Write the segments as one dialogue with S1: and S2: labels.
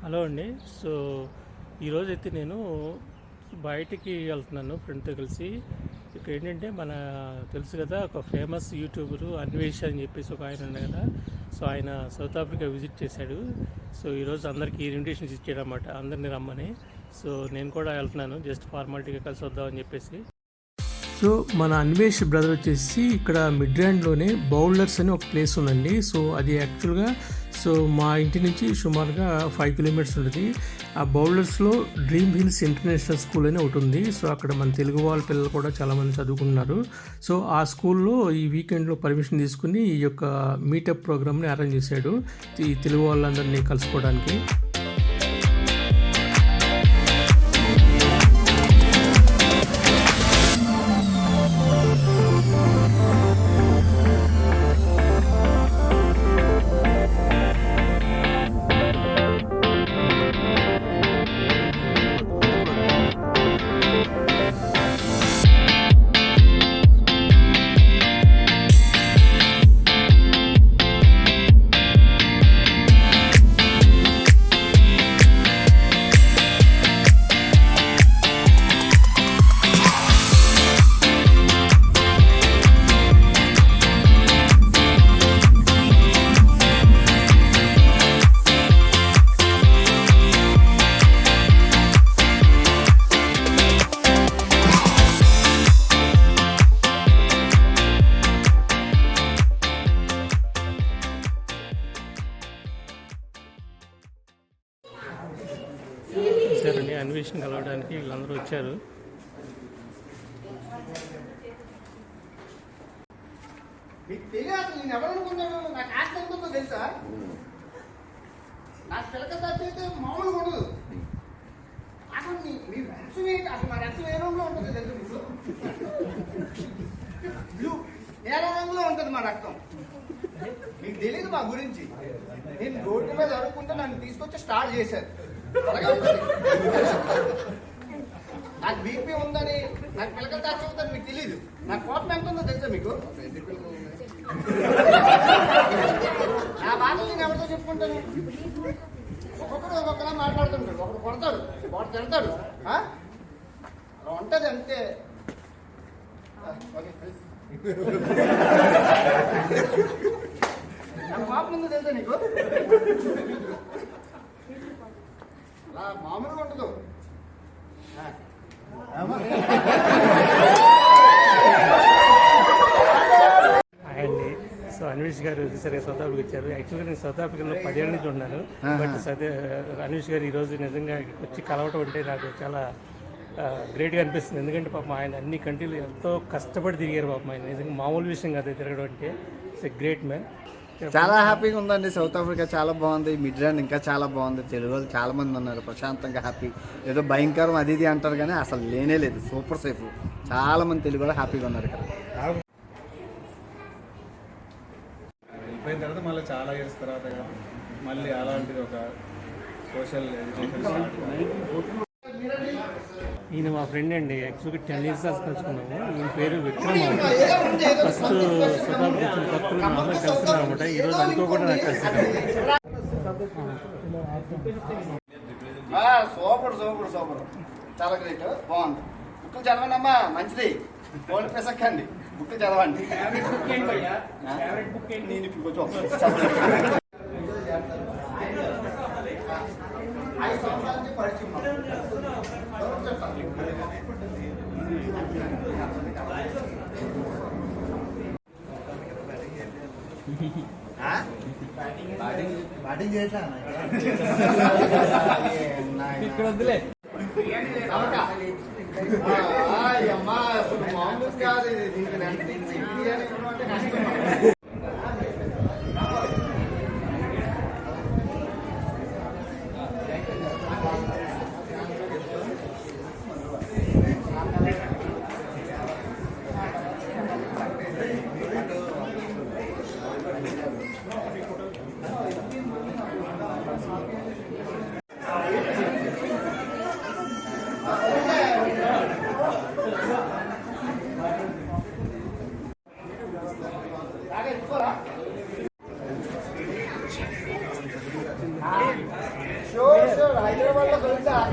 S1: Hello అండి. So ఈరోజైతే నేను బయటికి వెళ్తున్నాను ఫ్రెండ్తో కలిసి. ఇక్కడ ఏంటంటే తెలుసు కదా, ఒక ఫేమస్ యూట్యూబరు అన్వేష్ అని చెప్పేసి ఒక ఆయన ఉన్నాడు కదా. సో ఆయన సౌత్ ఆఫ్రికా విజిట్ చేశాడు. సో ఈరోజు అందరికీ ఇన్విటేషన్స్ ఇచ్చాడు అన్నమాట, అందరినీ రమ్మని. సో నేను కూడా వెళ్తున్నాను, జస్ట్ ఫార్మాలిటీగా కలిసి వద్దామని చెప్పేసి. సో మన అన్వేష్ బ్రదర్ వచ్చేసి ఇక్కడ మిడ్లాండ్లోనే బౌల్డర్స్ అని ఒక ప్లేస్ ఉందండి. సో అది యాక్చువల్గా మా ఇంటి నుంచి సుమారుగా 5 కిలోమీటర్స్ ఉంటుంది. ఆ బౌల్డర్స్లో డ్రీమ్ హిల్స్ ఇంటర్నేషనల్ స్కూల్ అని ఒకటి ఉంది. సో అక్కడ మన తెలుగు వాళ్ళ పిల్లలు కూడా చాలామంది చదువుకుంటున్నారు. సో ఆ స్కూల్లో ఈ వీకెండ్లో పర్మిషన్ తీసుకుని ఈ యొక్క మీటప్ ప్రోగ్రామ్ని అరేంజ్ చేశాడు, ఈ తెలుగు వాళ్ళందరినీ కలుసుకోవడానికి. చూసారండి, అన్వేషణ కలవడానికి వీళ్ళందరూ వచ్చారు.
S2: మీకు తెలియదు నేను ఎవరనుకున్నాను, నాకు ఆస్తి ఎంతుందో తెలుసా? నాకు పిల్లక అయితే మామూలుగా ఉండదు. అసలు మీ రక్తం ఏంటి? అసలు మా రక్తం ఏ రంగులో ఉంటుంది తెలుసు మీకు? బ్లూ నేల రంగులో ఉంటుంది మా రక్తం. మీకు తెలియదు మా గురించి. నేను రోడ్డు మీద అడుక్కుంటే నన్ను తీసుకొచ్చి స్టార్ట్ చేశారు. అలాగే ఉంటుంది. నాకు బీపీ ఉందని, నాకు పిల్లకలు దాచి అవుతుందని మీకు తెలియదు. నాకు కోపం ఎంత ఉందో తెలుసా మీకు? నా బాధలు నేను ఎవరితో చెప్పుకుంటాను? ఒక్కొక్కరు ఒక్కొక్కలా మాట్లాడుతుంటాడు. ఒకడు కొడతాడు, ఒకడు తిడతాడు, అలా ఉంటుంది అంతే. నాకు కోపం ఉందో తెలుసా నీకు? అలా మామూలుగా ఉండదు.
S1: అండి, సో అన్వేష్ గారు సరిగ్గా సౌత్ ఆఫ్రికా వచ్చారు. యాక్చువల్గా నేను సౌత్ ఆఫ్రికాలో 10 ఏళ్ళ నుంచి ఉన్నాను. బట్ అన్వేష్ గారు ఈరోజు నిజంగా వచ్చి కలవటం అంటే నాకు చాలా గ్రేట్గా అనిపిస్తుంది. ఎందుకంటే పాపం ఆయన అన్ని కంట్రీలు ఎంతో కష్టపడి తిరిగారు. పాపం ఆయన నిజంగా మామూలు విషయం కాదు తిరగడం అంటే. It's a great man.
S2: చాలా హ్యాపీగా ఉందండి. సౌత్ ఆఫ్రికా చాలా బాగుంది. మిడ్లాండ్ ఇంకా చాలా బాగుంది. తెలుగు వాళ్ళు చాలా మంది ఉన్నారు, ప్రశాంతంగా హ్యాపీ. ఏదో భయంకరం అది ఇది అంటారు కానీ అసలు లేనే లేదు. Super safe. చాలా మంది తెలుగు వాళ్ళు హ్యాపీగా ఉన్నారు ఇక్కడ.
S3: వెళ్ళిపోయిన తర్వాత మళ్ళీ చాలా ఇయర్స్ తర్వాత మళ్ళీ అలాంటిది ఒక సోషల్ ఎడ్యుకేషన్.
S1: ఈయన మా ఫ్రెండ్ అండి. యాక్చువల్గా 10 years కలుసుకున్నాము. ఈయన పేరు విక్రమ్. ఫస్ట్ సౌత్ ఆఫ్రికా వచ్చిన కొత్తలో అందరూ కలుసుకున్నాం అనమాట. ఈరోజు అనుకోకుండా నాకు కలిసాను.
S2: సూపర్ సూపర్ సూపర్, చాలా గ్రేట్, బాగుంది. బుక్కులు చదవండి అమ్మా, మంచిది. ఓల్డ్ పెసక్కండి, బుక్కులు చదవండి. నేను ఇప్పుడు కొంచెం 5 సంవత్సరాల నుంచి పరిచయం. బ్యాటింగ్ చేయట్లా ఇక్కడ వద్దులే. అమ్మా అసలు మామూలు కాదు ఇది. దీనికి అంటే కష్టం. షూర్ హైదరాబాద్ లో కలుద్దాం.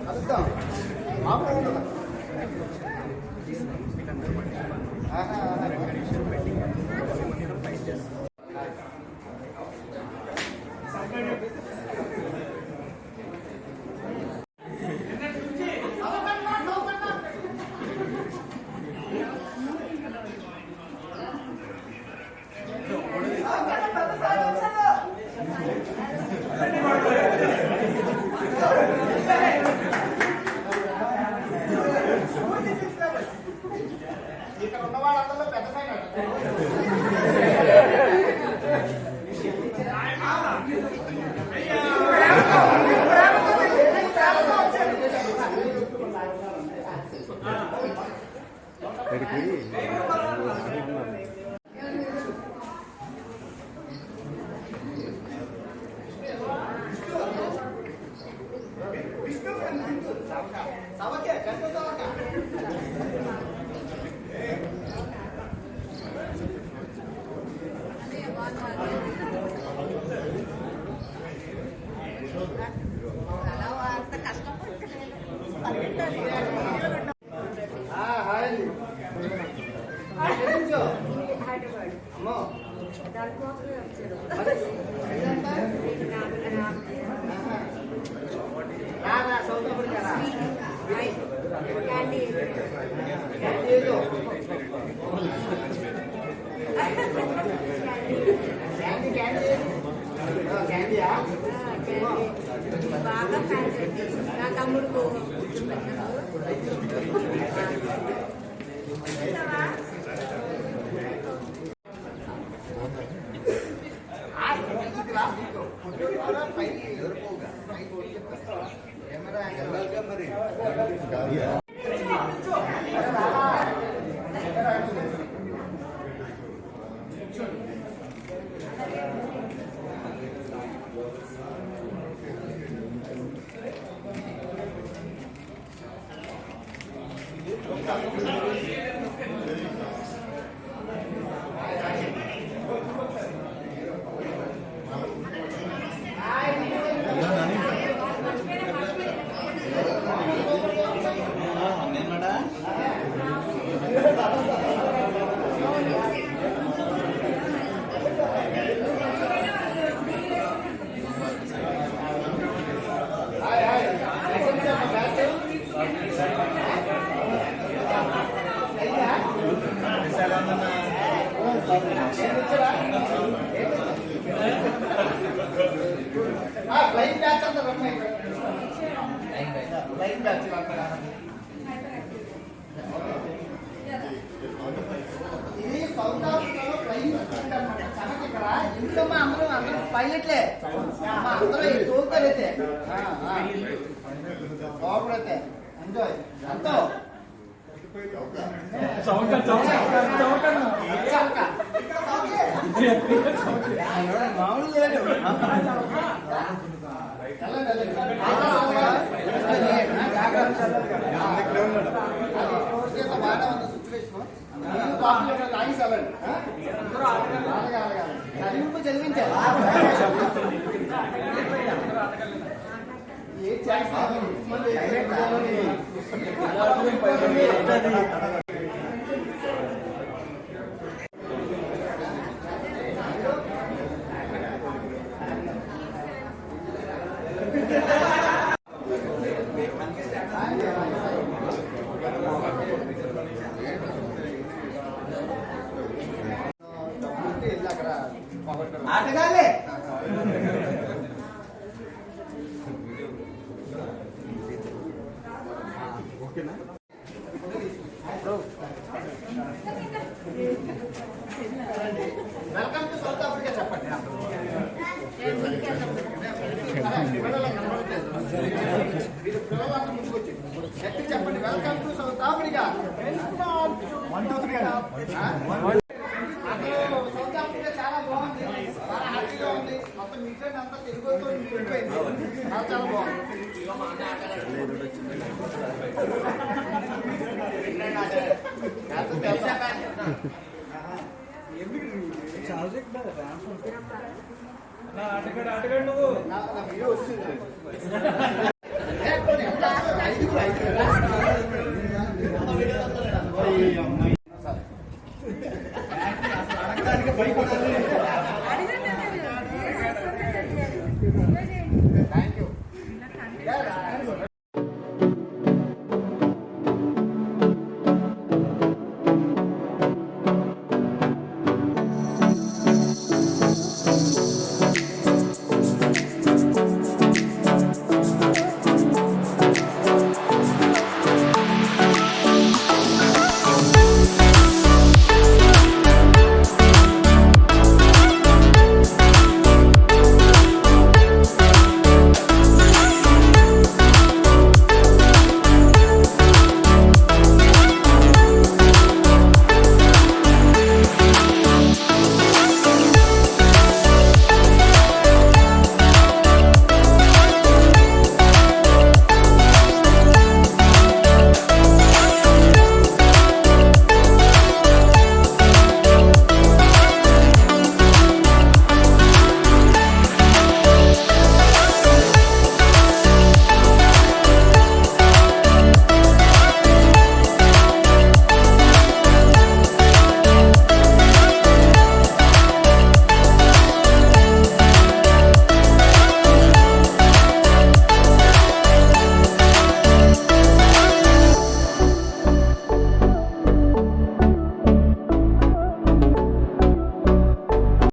S2: కలుద్దాం. ఇక్కడ ఉన్న వాళ్ళందరిలో పెద్ద సైన్
S4: బాగా ఫ్యాన్స్ నా తమ్ముడు లైన్ బ్యాచ్ అంతా లైన్ బ్యాచ్ ఇది సౌత్ ఆఫ్రికాలో ఫ్లైయింగ్ స్కూల్ అనమాట. చనక ఇక్కడ ఇంట్లో మా అందరూ పైలట్లే, మా అందరూ తోలుతారైతే బాగుపడైతే ఎంజాయ్ ఎంతో మామూలు లేదు. బాగా ఉంది సిచ్యువేషన్. చదివింపు చదివించారు ఏ చేస్తారు. ఆటగాళ్ళే ఓకేనా. వెల్కమ్ టు సౌత్ ఆఫ్రికా చెప్పండి. ఎక్కడ చెప్పండి. Welcome to south Africa. 1 2 3 south Africa చాలా బాగుంది, చాలా హ్యాపీగా ఉంది. మొత్తం మిషన్ అంతా తెలుగుతో నిండిపోయింది. చాలా బాగుంది.
S3: ఆటగాడు నువ్వు
S2: నా వీడియో వస్తుంది